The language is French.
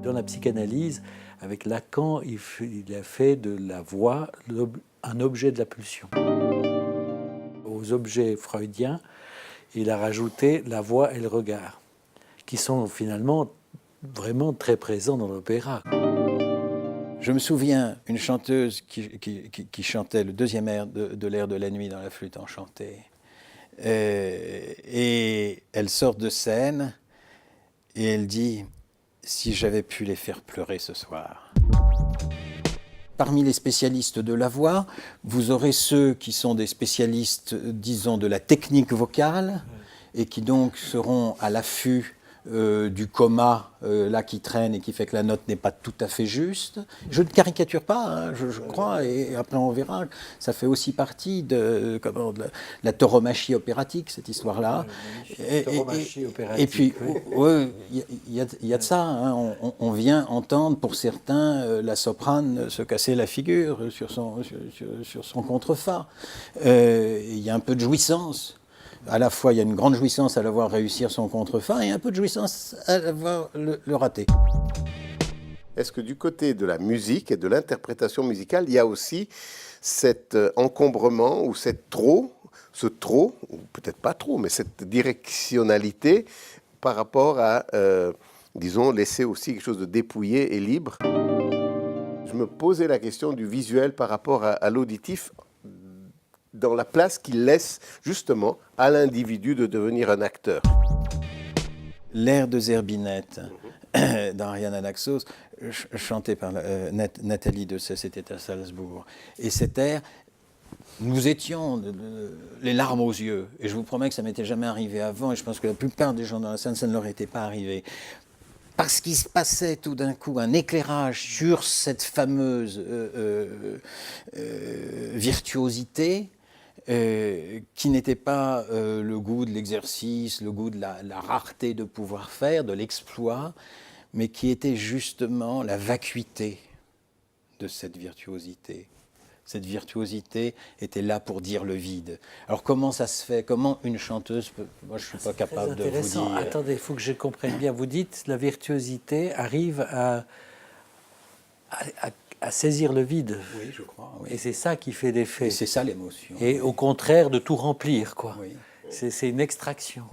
Dans la psychanalyse, avec Lacan, il a fait de la voix un objet de la pulsion. Aux objets freudiens, il a rajouté la voix et le regard, qui sont finalement vraiment très présents dans l'opéra. Je me souviens une chanteuse qui chantait le deuxième air de l'air de la nuit dans la flûte enchantée. Et elle sort de scène et elle dit « Si j'avais pu les faire pleurer ce soir ». Parmi les spécialistes de la voix, vous aurez ceux qui sont des spécialistes, disons, de la technique vocale et qui donc seront à l'affût du coma là qui traîne et qui fait que la note n'est pas tout à fait juste. Je ne caricature pas, hein, je crois, et après on verra. Ça fait aussi partie de la tauromachie opératique, cette histoire-là. Et puis, il y a de ça. Hein, on vient entendre pour certains la soprane se casser la figure sur son contrefa. Il y a un peu de jouissance. À la fois, il y a une grande jouissance à la voir réussir son contrefa et un peu de jouissance à la voir le rater. Est-ce que du côté de la musique et de l'interprétation musicale, il y a aussi cet encombrement ou ce trop, ou peut-être pas trop, mais cette directionnalité par rapport à, disons, laisser aussi quelque chose de dépouillé et libre? Je me posais la question du visuel par rapport à l'auditif, dans la place qu'il laisse justement à l'individu de devenir un acteur. L'air de Zerbinette d'Ariane Anaxos, chanté par Nathalie Dessay, c'était à Salzbourg. Et cet air, nous étions les larmes aux yeux. Et je vous promets que ça ne m'était jamais arrivé avant, et je pense que la plupart des gens dans la scène, ça ne leur était pas arrivé. Parce qu'il se passait tout d'un coup un éclairage sur cette fameuse virtuosité, qui n'était pas le goût de l'exercice, le goût de la rareté de pouvoir faire, de l'exploit, mais qui était justement la vacuité de cette virtuosité. Cette virtuosité était là pour dire le vide. Alors comment ça se fait? Comment une chanteuse peut... Moi, je ne suis pas capable de vous dire... Attendez, il faut que je comprenne bien. Vous dites la virtuosité arrive à saisir le vide. Oui, je crois. Oui. Et c'est ça qui fait l'effet. Et c'est ça l'émotion. Et au contraire de tout remplir, quoi. Oui. C'est une extraction.